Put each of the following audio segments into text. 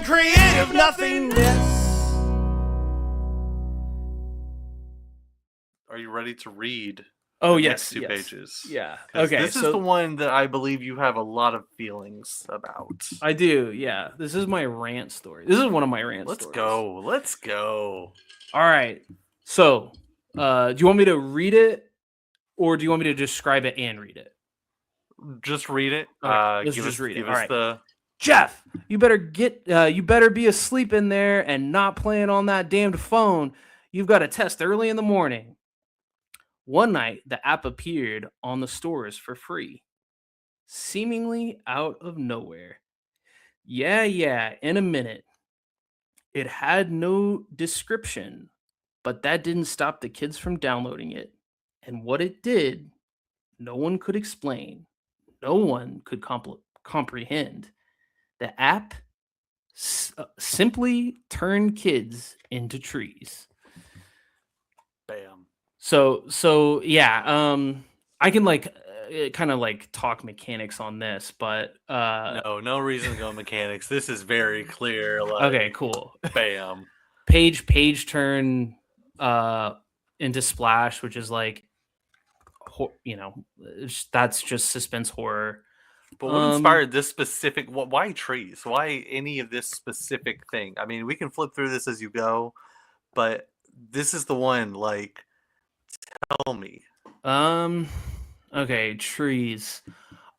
creative nothingness. Are you ready to read? Oh, the yes. next two pages? Yeah. 'Cause Okay. This is the one that I believe you have a lot of feelings about. I do. Yeah. This is my rant story. This is one of my rant Let's stories. go. Let's go. All right. So, do you want me to read it, or do you want me to describe it and read it? Just read it. Okay, let's give just us, read it. give All us right. the. Jeff, you better be asleep in there and not playing on that damned phone. You've got a test early in the morning. One night, the app appeared on the stores for free, seemingly out of nowhere. Yeah, in a minute. It had no description, but that didn't stop the kids from downloading it. And what it did, no one could explain. No one could comprehend. The app simply turned kids into trees. Bam. So yeah, I can kind of like talk mechanics on this, but No reason to go mechanics. This is very clear. Like, okay, cool. Bam. Page turn into splash, which is like that's just suspense horror. But what inspired this specific? Why trees? Why any of this specific thing? I mean, we can flip through this as you go, but this is the one. Like, tell me. Okay, trees.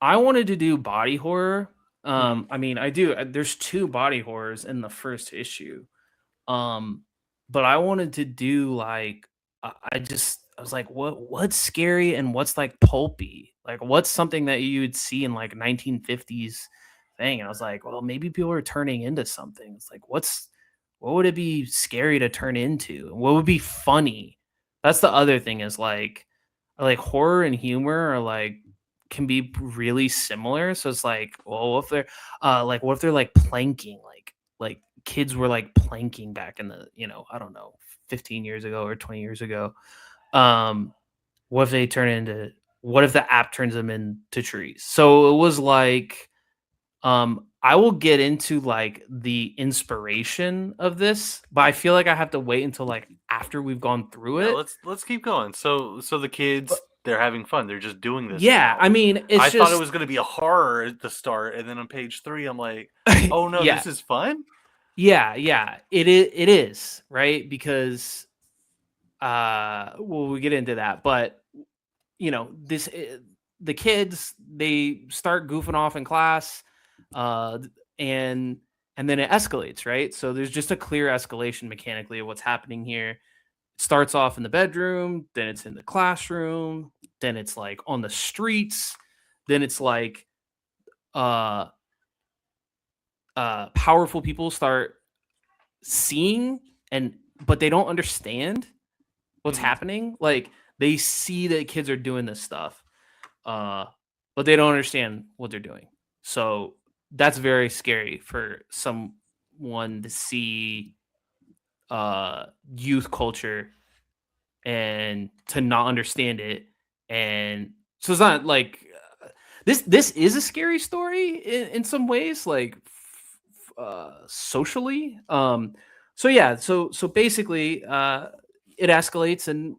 I wanted to do body horror. I mean, I do. There's 2 body horrors in the first issue. But I wanted to do like I was like, what's scary and what's like pulpy? Like what's something that you'd see in like 1950s thing? And I was like, well, maybe people are turning into something. It's like what would it be scary to turn into? What would be funny? That's the other thing is like horror and humor are like can be really similar. So it's like, well, what if they're like planking, like kids were like planking back in the, I don't know, 15 years ago or 20 years ago. What if the app turns them into trees? So it was like, I will get into like the inspiration of this, but I feel like I have to wait until like after we've gone through it. Let's keep going. So the kids, they're having fun. They're just doing this. Yeah, now. I mean, I thought it was going to be a horror at the start, and then on page 3, I'm like, oh no, yeah. This is fun. Yeah, it is right because, we'll get into that, but the kids, they start goofing off in class, and then it escalates, right? So there's just a clear escalation mechanically of what's happening here. It starts off in the bedroom, then it's in the classroom, then it's like on the streets, then it's like powerful people start seeing but they don't understand what's happening. Like they see that kids are doing this stuff, but they don't understand what they're doing. So that's very scary for someone to see youth culture and to not understand it. And so it's not like this is a scary story in some ways, like socially. So yeah, so basically it escalates, and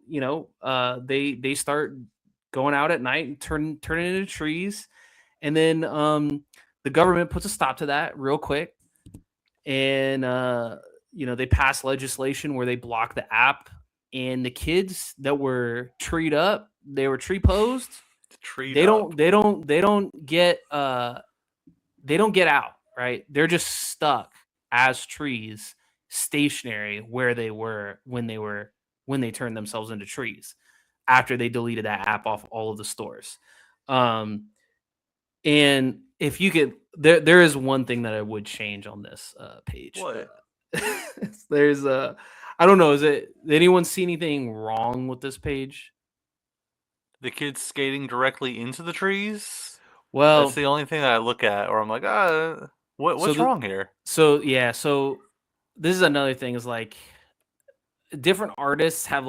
they start going out at night and turning into trees, and then the government puts a stop to that real quick, and they pass legislation where they block the app, and the kids that were treed up, they were tree posed. They don't get out, right? They're just stuck as trees, stationary where they were when they turned themselves into trees after they deleted that app off all of the stores. And if you could, there is one thing that I would change on this page. What? There's I don't know. Did anyone see anything wrong with this page? The kids skating directly into the trees? Well, that's the only thing that I look at, or I'm like, what's wrong here? So yeah, so this is another thing is like different artists have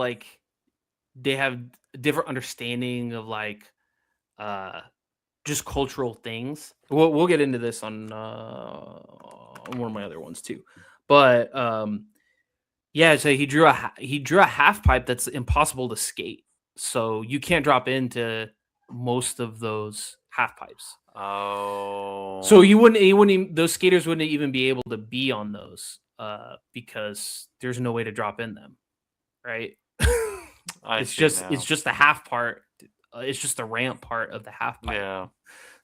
they have different understanding of like just cultural things. We'll get into this on one of my other ones too, but yeah. So he drew a half pipe that's impossible to skate, so you can't drop into most of those half pipes. Oh. So you wouldn't those skaters wouldn't even be able to be on those because there's no way to drop in them, right? It's just the half part. It's just the ramp part of the half pipe. Yeah.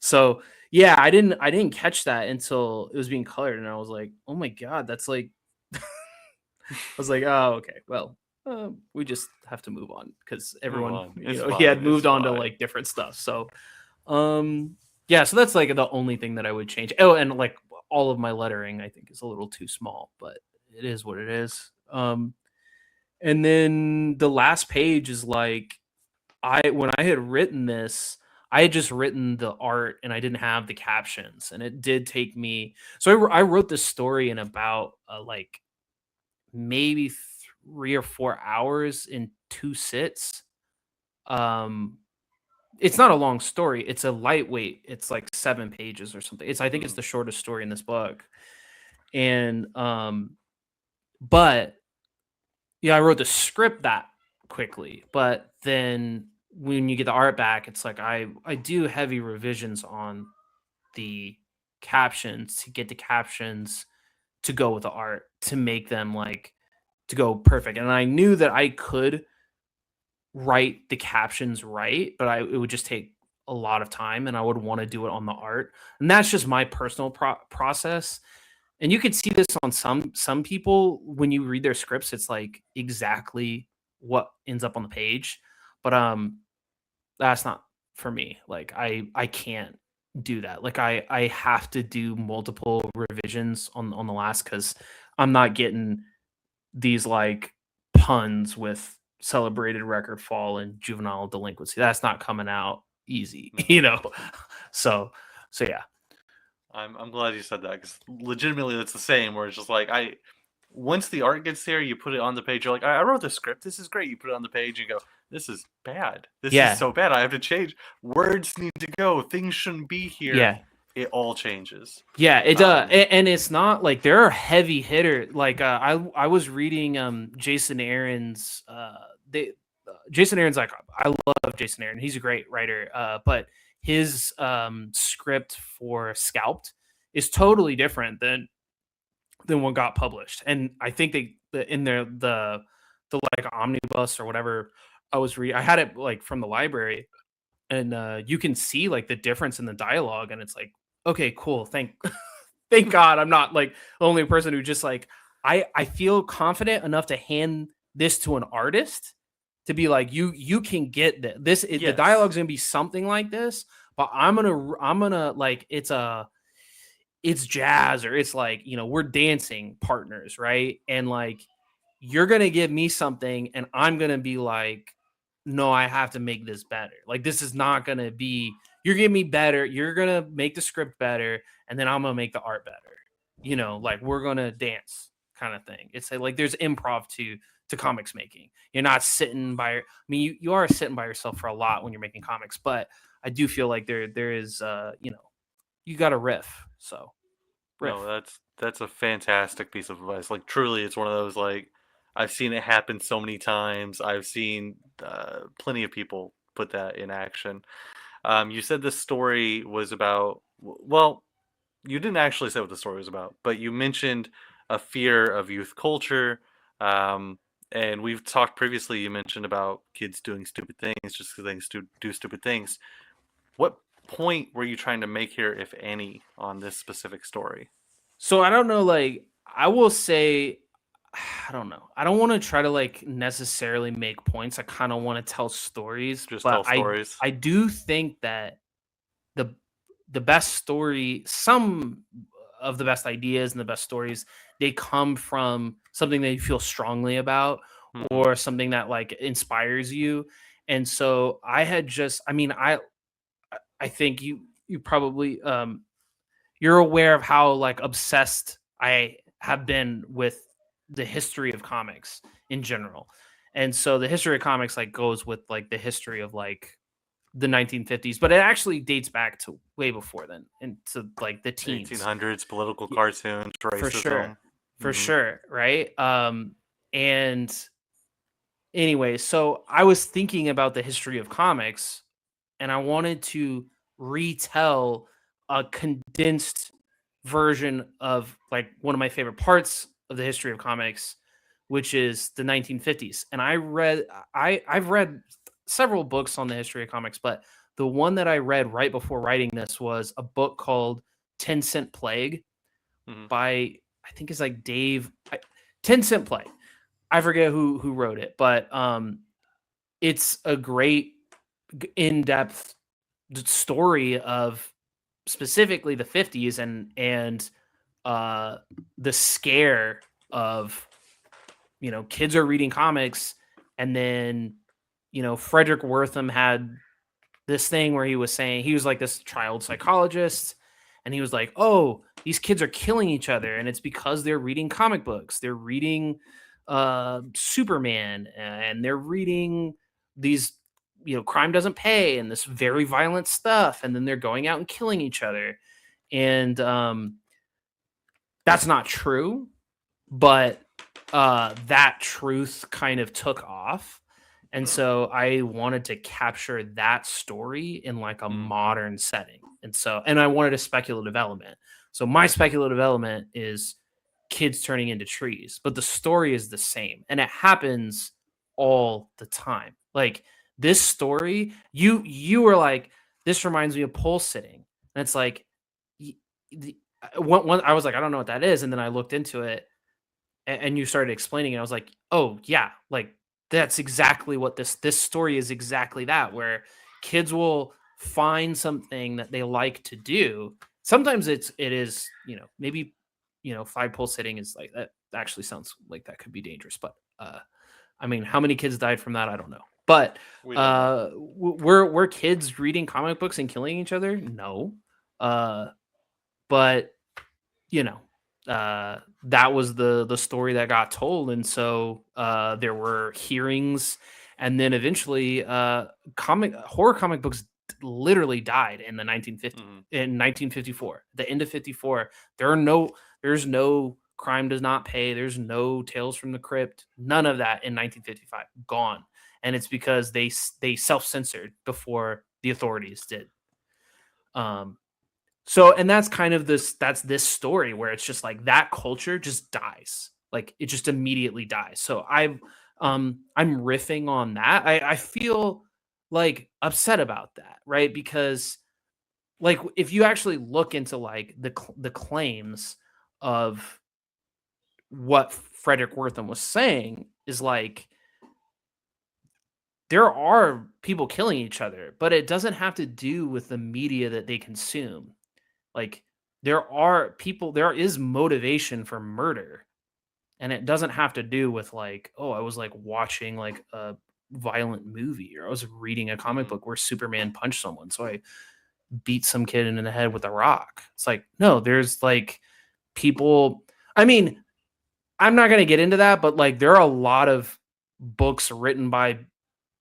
So yeah, I didn't catch that until it was being colored, and I was like, oh my god, that's like. I was like, oh okay, well, we just have to move on because everyone, he had moved on to like different stuff. So, yeah, so that's like the only thing that I would change. Oh, and like all of my lettering, I think is a little too small, but it is what it is. And then the last page is like, when I had written this, I had just written the art and I didn't have the captions, and it did take me. So I wrote this story in about like maybe 3 or 4 hours in 2 sits. It's not a long story. It's a lightweight. It's like 7 pages or something. I think it's the shortest story in this book. And but yeah, I wrote the script that quickly. But then when you get the art back, it's like I do heavy revisions on the captions to get the captions to go with the art to make them like to go perfect. And I knew that I could write the captions right, but it would just take a lot of time, and I would want to do it on the art. And that's just my personal process. And you could see this on some people when you read their scripts. It's like exactly what ends up on the page, but that's not for me. Like I can't do that. Like I have to do multiple revisions on the last because I'm not getting these like puns with celebrated record fall and juvenile delinquency. That's not coming out easy, So yeah. I'm glad you said that because legitimately it's the same. Where it's just like once the art gets there, you put it on the page. You're like, I wrote the script. This is great. You put it on the page and go, this is bad. This is so bad. I have to change. Words need to go. Things shouldn't be here. Yeah. It all changes. Yeah, it does. And it's not like there are heavy hitters. Like I was reading Jason Aaron's Jason Aaron's like, I love Jason Aaron. He's a great writer. But his script for Scalped is totally different than what got published. And I think in the like omnibus or whatever I was reading, I had it like from the library, and you can see like the difference in the dialogue, and it's like, okay, cool. Thank God I'm not like the only person who just like I feel confident enough to hand this to an artist to be like, you can get this. The dialogue's gonna be something like this, but I'm gonna like it's jazz, or it's like, we're dancing partners, right? And like you're gonna give me something and I'm gonna be like, no, I have to make this better. Like this is not gonna be, you're giving me better, you're gonna make the script better, and then I'm gonna make the art better. Like we're gonna dance kind of thing. It's like there's improv to comics making. You're not sitting by, I mean, you are sitting by yourself for a lot when you're making comics, but I do feel like there is you got to riff. So riff. No, that's a fantastic piece of advice. Like truly, it's one of those like I've seen it happen so many times. I've seen plenty of people put that in action. You said this story was about, well, you didn't actually say what the story was about, but you mentioned a fear of youth culture. And we've talked previously, you mentioned about kids doing stupid things just because they do stupid things. What point were you trying to make here, if any, on this specific story? So I don't know, like, I will say, I don't know. I don't want to try to like necessarily make points. I kind of want to tell stories. Just tell stories. I do think that the best story, some of the best ideas and the best stories, they come from something that you feel strongly about, or something that like inspires you. And so I had just, I mean, I think you probably you're aware of how like obsessed I have been with the history of comics in general. And so the history of comics like goes with like the history of like the 1950s, but it actually dates back to way before then, and to like the teens, 1800s, political cartoons, for sure, racism. for Mhm. sure, right? And anyway, so I was thinking about the history of comics, and I wanted to retell a condensed version of like one of my favorite parts of the history of comics, which is the 1950s. And I've read several books on the history of comics, but the one that I read right before writing this was a book called 10 Cent Plague Mhm. by, I think it's like 10 Cent Plague. I forget who wrote it, but it's a great in-depth story of specifically the 50s and the scare of, you know, kids are reading comics, and then, you know, Frederick Wortham had this thing where he was saying, he was like this child psychologist, and he was like, oh, these kids are killing each other, and it's because they're reading comic books, they're reading Superman, and they're reading these, you know, crime doesn't pay and this very violent stuff, and then they're going out and killing each other. And that's not true, but that truth kind of took off. And so I wanted to capture that story in like a modern setting. And I wanted a speculative element. So my speculative element is kids turning into trees, but the story is the same, and it happens all the time. Like this story, you were like, this reminds me of pole sitting. And it's like, y- I was like, I don't know what that is. And then I looked into it, and you started explaining it. I was like, oh yeah, like that's exactly what this story is, exactly that, where kids will find something that they like to do. Sometimes it is, you know, maybe, you know, flagpole sitting is like, that actually sounds like that could be dangerous, but I mean, how many kids died from that? I don't know. But We don't know. were kids reading comic books and killing each other? No. But you know, that was the story that got told. And so there were hearings, and then eventually horror comic books literally died in the 1950 in 1954, the end of 54. There's no Crime Does Not Pay, there's no Tales from the Crypt, none of that in 1955, gone. And it's because they self-censored before the authorities did. So, and that's kind of this story where it's just like that culture just dies. Like it just immediately dies. So I'm riffing on that. I feel like upset about that, right? Because like if you actually look into like the claims of what Frederick Wortham was saying, is like there are people killing each other, but it doesn't have to do with the media that they consume. Like there is motivation for murder, and it doesn't have to do with like, oh, I was like watching like a violent movie, or I was reading a comic book where Superman punched someone, so I beat some kid in the head with a rock. It's like, no, there's like people, I mean, I'm not going to get into that, but like there are a lot of books written by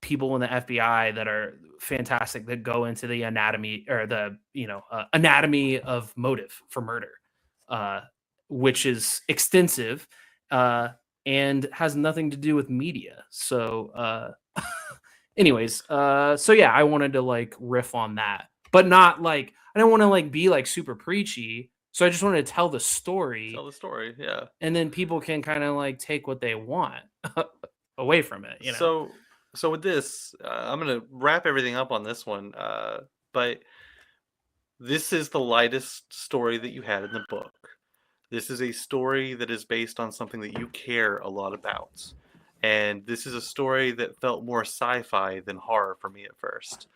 people in the FBI that are fantastic, that go into the anatomy, or the, you know, anatomy of motive for murder, uh, which is extensive, and has nothing to do with media. So anyways, so yeah, I wanted to like riff on that, but not like, I don't want to like be like super preachy. So I just wanted to tell the story, Tell the story, yeah. and then people can kind of like take what they want away from it, you know. So with this, I'm gonna wrap everything up on this one. But this is the lightest story that you had in the book. This is a story that is based on something that you care a lot about. And this is a story that felt more sci-fi than horror for me at first.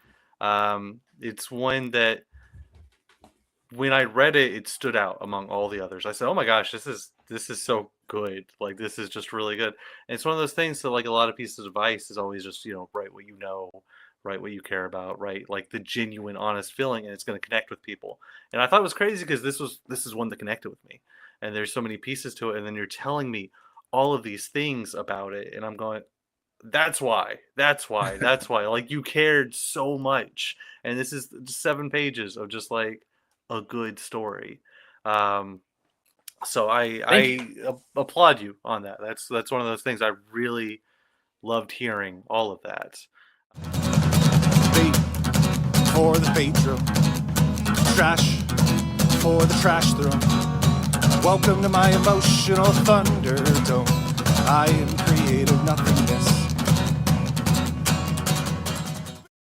It's one that when I read it, it stood out among all the others. I said, "Oh my gosh, this is so good! Like this is just really good." And it's one of those things that, like a lot of pieces of advice, is always just, you know, write what you know, write what you care about, write like the genuine, honest feeling, and it's going to connect with people. And I thought it was crazy because this is one that connected with me, and there's so many pieces to it, and then you're telling me all of these things about it, and I'm going, That's why. That's why. That's why. Like, you cared so much, and this is 7 pages of just like a good story. So I applaud you on that. That's one of those things I really loved hearing all of that. Bait for the bait drill. Trash for the trash throw. Welcome to my emotional Thunderdome. I am creative nothingness.